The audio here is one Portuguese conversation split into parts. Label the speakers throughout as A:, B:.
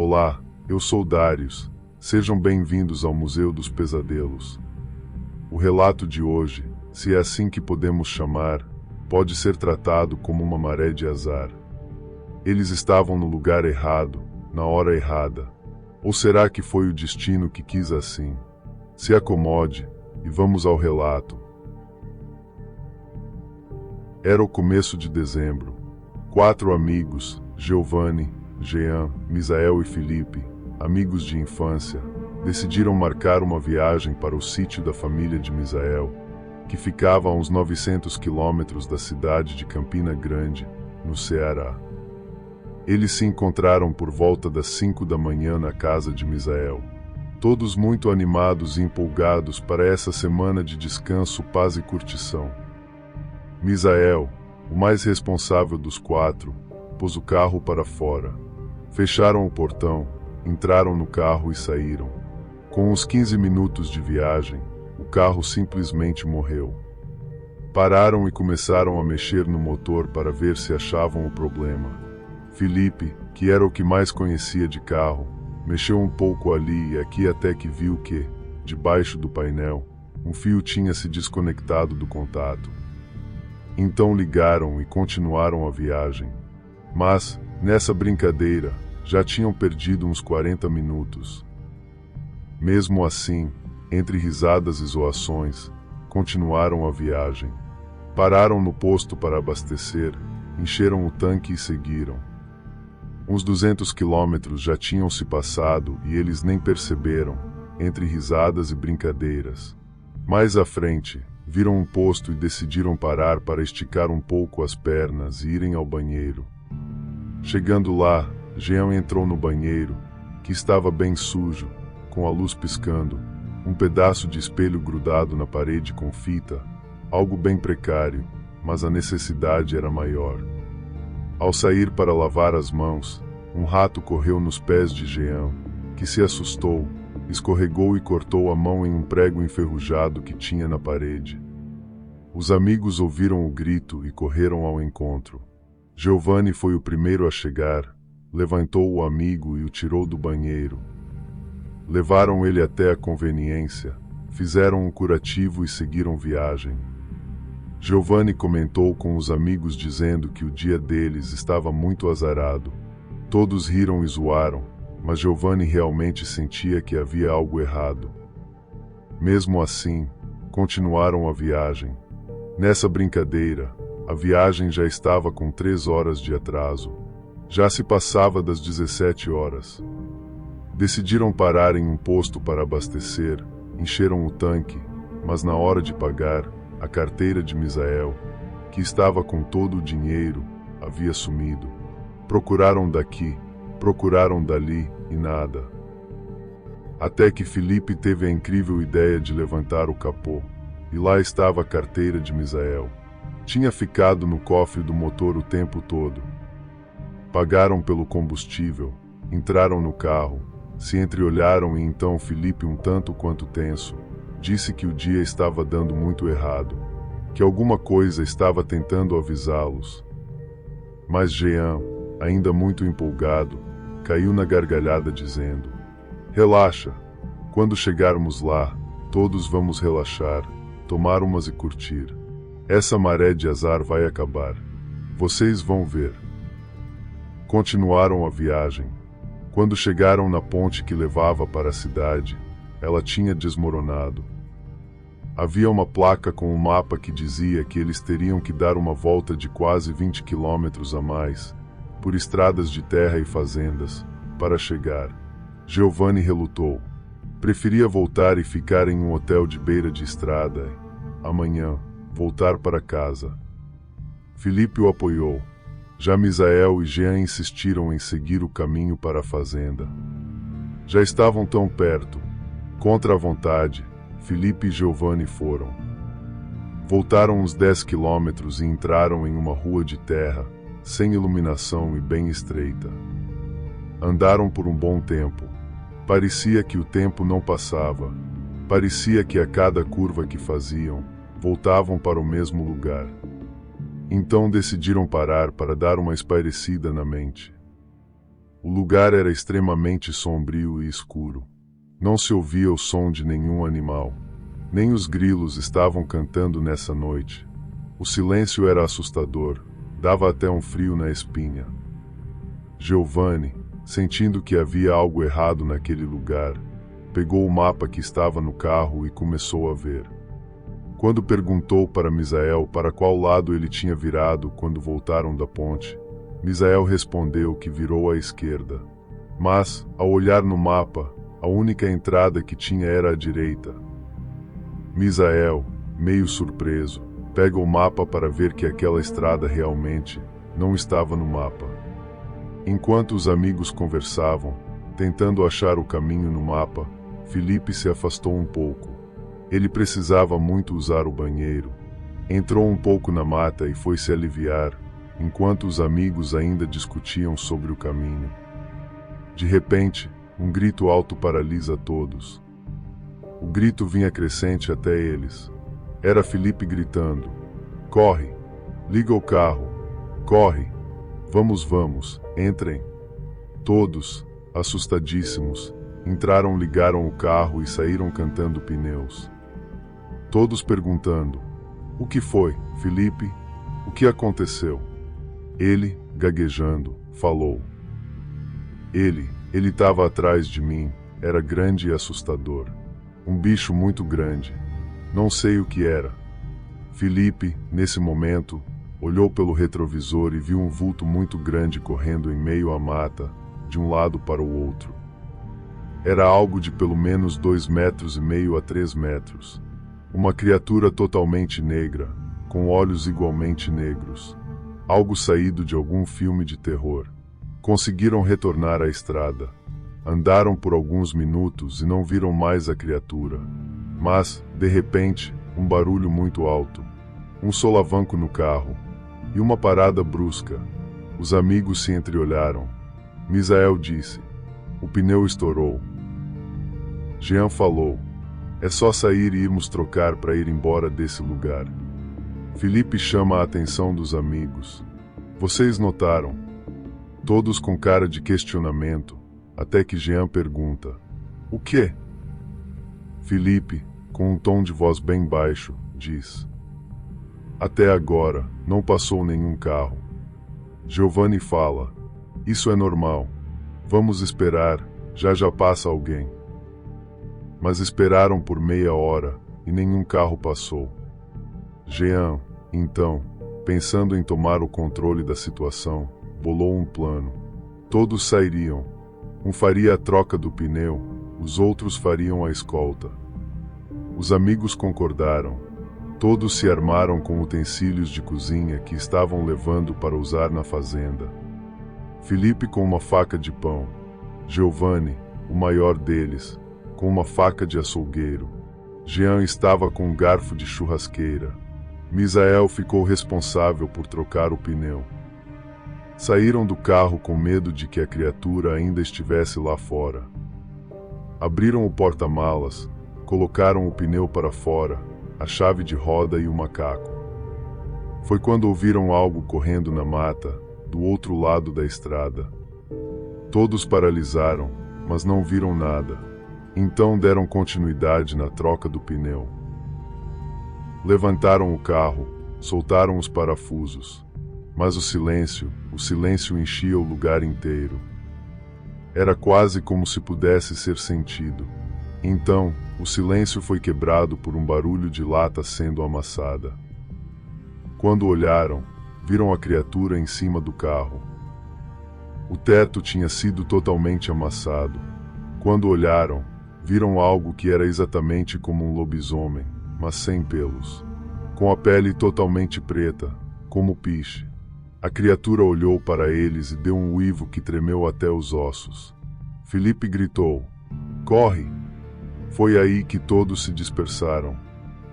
A: Olá, eu sou Darius. Sejam bem-vindos ao Museu dos Pesadelos. O relato de hoje, se é assim que podemos chamar, pode ser tratado como uma maré de azar. Eles estavam no lugar errado, na hora errada. Ou será que foi o destino que quis assim? Se acomode e vamos ao relato. Era o começo de dezembro. 4 amigos, Giovanni, Jean, Misael e Felipe, amigos de infância, decidiram marcar uma viagem para o sítio da família de Misael, que ficava a uns 900 quilômetros da cidade de Campina Grande, no Ceará. Eles se encontraram por volta das 5 da manhã na casa de Misael, todos muito animados e empolgados para essa semana de descanso, paz e curtição. Misael, o mais responsável dos 4, pôs o carro para fora. Fecharam o portão, entraram no carro e saíram. Com uns 15 minutos de viagem, o carro simplesmente morreu. Pararam e começaram a mexer no motor para ver se achavam o problema. Felipe, que era o que mais conhecia de carro, mexeu um pouco ali e aqui até que viu que, debaixo do painel, um fio tinha se desconectado do contato. Então ligaram e continuaram a viagem. Mas, nessa brincadeira, já tinham perdido uns 40 minutos. Mesmo assim, entre risadas e zoações, continuaram a viagem. Pararam no posto para abastecer, encheram o tanque e seguiram. Uns 200 quilômetros já tinham se passado e eles nem perceberam, entre risadas e brincadeiras. Mais à frente, viram um posto e decidiram parar para esticar um pouco as pernas e irem ao banheiro. Chegando lá, Jean entrou no banheiro, que estava bem sujo, com a luz piscando, um pedaço de espelho grudado na parede com fita, algo bem precário, mas a necessidade era maior. Ao sair para lavar as mãos, um rato correu nos pés de Jean, que se assustou, escorregou e cortou a mão em um prego enferrujado que tinha na parede. Os amigos ouviram o grito e correram ao encontro. Giovanni foi o primeiro a chegar, levantou o amigo e o tirou do banheiro. Levaram ele até a conveniência, fizeram um curativo e seguiram viagem. Giovanni comentou com os amigos dizendo que o dia deles estava muito azarado. Todos riram e zoaram, mas Giovanni realmente sentia que havia algo errado. Mesmo assim, continuaram a viagem. Nessa brincadeira, a viagem já estava com 3 horas de atraso. Já se passava das 17 horas. Decidiram parar em um posto para abastecer, encheram o tanque, mas na hora de pagar, a carteira de Misael, que estava com todo o dinheiro, havia sumido. Procuraram daqui, procuraram dali e nada. Até que Felipe teve a incrível ideia de levantar o capô, e lá estava a carteira de Misael. Tinha ficado no cofre do motor o tempo todo. Pagaram pelo combustível, entraram no carro, se entreolharam e então Felipe, um tanto quanto tenso, disse que o dia estava dando muito errado, que alguma coisa estava tentando avisá-los. Mas Jean, ainda muito empolgado, caiu na gargalhada dizendo: "Relaxa, quando chegarmos lá, todos vamos relaxar, tomar umas e curtir. Essa maré de azar vai acabar. Vocês vão ver." Continuaram a viagem. Quando chegaram na ponte que levava para a cidade, ela tinha desmoronado. Havia uma placa com um mapa que dizia que eles teriam que dar uma volta de quase 20 quilômetros a mais, por estradas de terra e fazendas, para chegar. Giovanni relutou. Preferia voltar e ficar em um hotel de beira de estrada e, amanhã, voltar para casa. Felipe o apoiou. Já Misael e Jean insistiram em seguir o caminho para a fazenda. Já estavam tão perto. Contra a vontade, Felipe e Giovanni foram. Voltaram uns 10 quilômetros e entraram em uma rua de terra, sem iluminação e bem estreita. Andaram por um bom tempo. Parecia que o tempo não passava. Parecia que a cada curva que faziam, voltavam para o mesmo lugar. Então decidiram parar para dar uma espairecida na mente. O lugar era extremamente sombrio e escuro. Não se ouvia o som de nenhum animal. Nem os grilos estavam cantando nessa noite. O silêncio era assustador, dava até um frio na espinha. Giovanni, sentindo que havia algo errado naquele lugar, pegou o mapa que estava no carro e começou a ver. Quando perguntou para Misael para qual lado ele tinha virado quando voltaram da ponte, Misael respondeu que virou à esquerda. Mas, ao olhar no mapa, a única entrada que tinha era à direita. Misael, meio surpreso, pega o mapa para ver que aquela estrada realmente não estava no mapa. Enquanto os amigos conversavam, tentando achar o caminho no mapa, Felipe se afastou um pouco. Ele precisava muito usar o banheiro. Entrou um pouco na mata e foi se aliviar, enquanto os amigos ainda discutiam sobre o caminho. De repente, um grito alto paralisa todos. O grito vinha crescente até eles. Era Felipe gritando: "Corre! Liga o carro! Corre! Vamos, entrem!" Todos, assustadíssimos, entraram, ligaram o carro e saíram cantando pneus. Todos perguntando: "O que foi, Felipe? O que aconteceu?" Ele, gaguejando, falou: Ele estava atrás de mim, era grande e assustador. Um bicho muito grande. Não sei o que era." Felipe, nesse momento, olhou pelo retrovisor e viu um vulto muito grande correndo em meio à mata, de um lado para o outro. Era algo de pelo menos 2,5 metros a 3 metros. Uma criatura totalmente negra, com olhos igualmente negros. Algo saído de algum filme de terror. Conseguiram retornar à estrada. Andaram por alguns minutos e não viram mais a criatura. Mas, de repente, um barulho muito alto. Um solavanco no carro. E uma parada brusca. Os amigos se entreolharam. Misael disse: "O pneu estourou." Jean falou: "É só sair e irmos trocar para ir embora desse lugar." Felipe chama a atenção dos amigos. "Vocês notaram?" Todos com cara de questionamento, até que Jean pergunta: "O quê?" Felipe, com um tom de voz bem baixo, diz: "Até agora, não passou nenhum carro." Giovanni fala: "Isso é normal. Vamos esperar, já passa alguém." Mas esperaram por meia hora e nenhum carro passou. Jean, então, pensando em tomar o controle da situação, bolou um plano. Todos sairiam. Um faria a troca do pneu, os outros fariam a escolta. Os amigos concordaram. Todos se armaram com utensílios de cozinha que estavam levando para usar na fazenda. Felipe com uma faca de pão. Giovanni, o maior deles, com uma faca de açougueiro. Jean estava com um garfo de churrasqueira. Misael ficou responsável por trocar o pneu. Saíram do carro com medo de que a criatura ainda estivesse lá fora. Abriram o porta-malas, colocaram o pneu para fora, a chave de roda e o macaco. Foi quando ouviram algo correndo na mata, do outro lado da estrada. Todos paralisaram, mas não viram nada. Então deram continuidade na troca do pneu. Levantaram o carro, soltaram os parafusos. Mas o silêncio enchia o lugar inteiro. Era quase como se pudesse ser sentido. Então, o silêncio foi quebrado por um barulho de lata sendo amassada. Quando olharam, viram a criatura em cima do carro. O teto tinha sido totalmente amassado. Quando olharam, viram algo que era exatamente como um lobisomem, mas sem pelos. Com a pele totalmente preta, como piche. A criatura olhou para eles e deu um uivo que tremeu até os ossos. Felipe gritou: "Corre!" Foi aí que todos se dispersaram.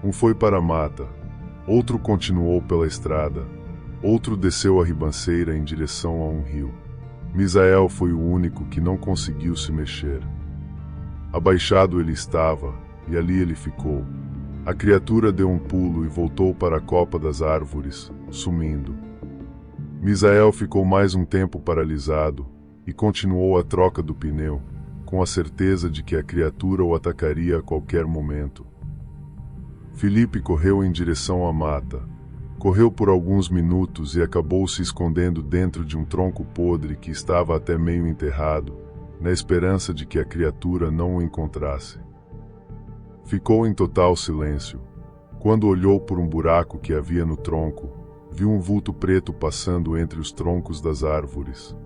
A: Um foi para a mata, outro continuou pela estrada, outro desceu a ribanceira em direção a um rio. Misael foi o único que não conseguiu se mexer. Abaixado ele estava, e ali ele ficou. A criatura deu um pulo e voltou para a copa das árvores, sumindo. Misael ficou mais um tempo paralisado, e continuou a troca do pneu, com a certeza de que a criatura o atacaria a qualquer momento. Felipe correu em direção à mata. Correu por alguns minutos e acabou se escondendo dentro de um tronco podre que estava até meio enterrado, na esperança de que a criatura não o encontrasse. Ficou em total silêncio. Quando olhou por um buraco que havia no tronco, viu um vulto preto passando entre os troncos das árvores.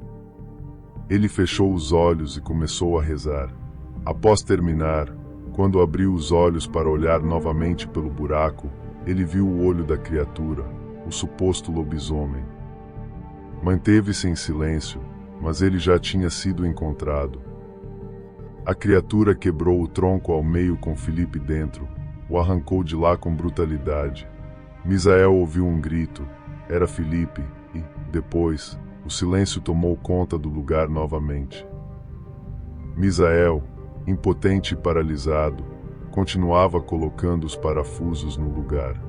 A: Ele fechou os olhos e começou a rezar. Após terminar, quando abriu os olhos para olhar novamente pelo buraco, ele viu o olho da criatura, o suposto lobisomem. Manteve-se em silêncio, mas ele já tinha sido encontrado. A criatura quebrou o tronco ao meio com Felipe dentro, o arrancou de lá com brutalidade. Misael ouviu um grito, era Felipe, e, depois, o silêncio tomou conta do lugar novamente. Misael, impotente e paralisado, continuava colocando os parafusos no lugar.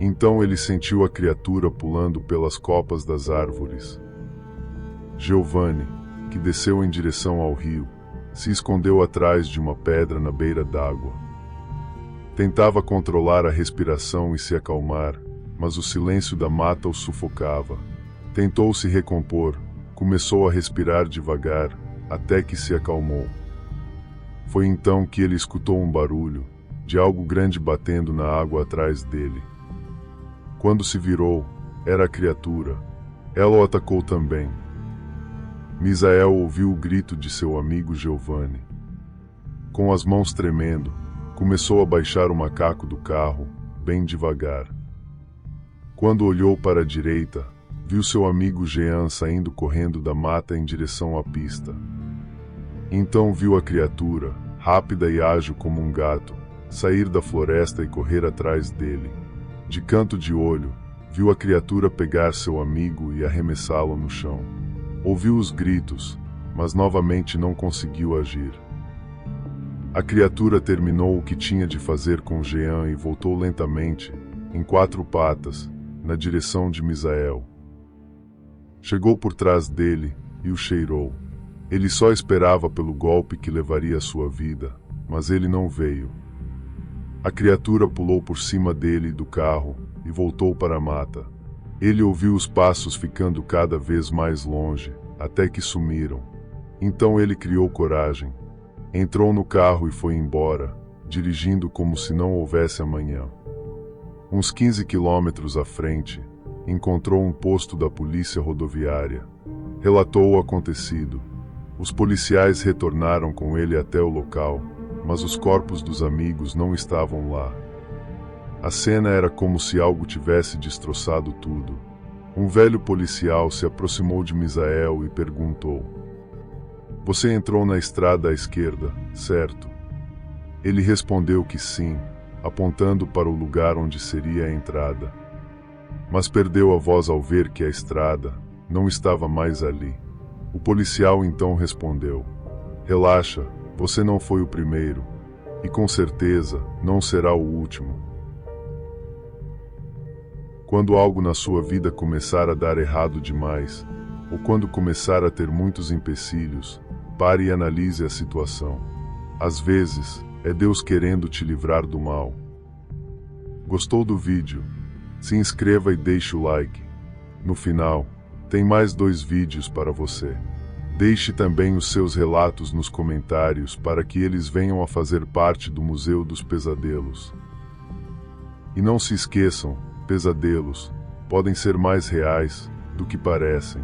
A: Então ele sentiu a criatura pulando pelas copas das árvores. Giovanni, que desceu em direção ao rio, se escondeu atrás de uma pedra na beira d'água. Tentava controlar a respiração e se acalmar, mas o silêncio da mata o sufocava. Tentou se recompor, começou a respirar devagar, até que se acalmou. Foi então que ele escutou um barulho, de algo grande batendo na água atrás dele. Quando se virou, era a criatura. Ela o atacou também. Misael ouviu o grito de seu amigo Giovanni. Com as mãos tremendo, começou a baixar o macaco do carro, bem devagar. Quando olhou para a direita, viu seu amigo Jean saindo correndo da mata em direção à pista. Então viu a criatura, rápida e ágil como um gato, sair da floresta e correr atrás dele. De canto de olho, viu a criatura pegar seu amigo e arremessá-lo no chão. Ouviu os gritos, mas novamente não conseguiu agir. A criatura terminou o que tinha de fazer com Jean e voltou lentamente, em 4 patas, na direção de Misael. Chegou por trás dele e o cheirou. Ele só esperava pelo golpe que levaria a sua vida, mas ele não veio. A criatura pulou por cima dele e do carro e voltou para a mata. Ele ouviu os passos ficando cada vez mais longe, até que sumiram. Então ele criou coragem. Entrou no carro e foi embora, dirigindo como se não houvesse amanhã. Uns 15 quilômetros à frente, encontrou um posto da polícia rodoviária. Relatou o acontecido. Os policiais retornaram com ele até o local, mas os corpos dos amigos não estavam lá. A cena era como se algo tivesse destroçado tudo. Um velho policial se aproximou de Misael e perguntou: "Você entrou na estrada à esquerda, certo?" Ele respondeu que sim, apontando para o lugar onde seria a entrada. Mas perdeu a voz ao ver que a estrada não estava mais ali. O policial então respondeu: "Relaxa, você não foi o primeiro, e com certeza não será o último." Quando algo na sua vida começar a dar errado demais, ou quando começar a ter muitos empecilhos, pare e analise a situação. Às vezes, é Deus querendo te livrar do mal. Gostou do vídeo? Se inscreva e deixe o like. No final, tem mais 2 vídeos para você. Deixe também os seus relatos nos comentários para que eles venham a fazer parte do Museu dos Pesadelos. E não se esqueçam, pesadelos podem ser mais reais do que parecem.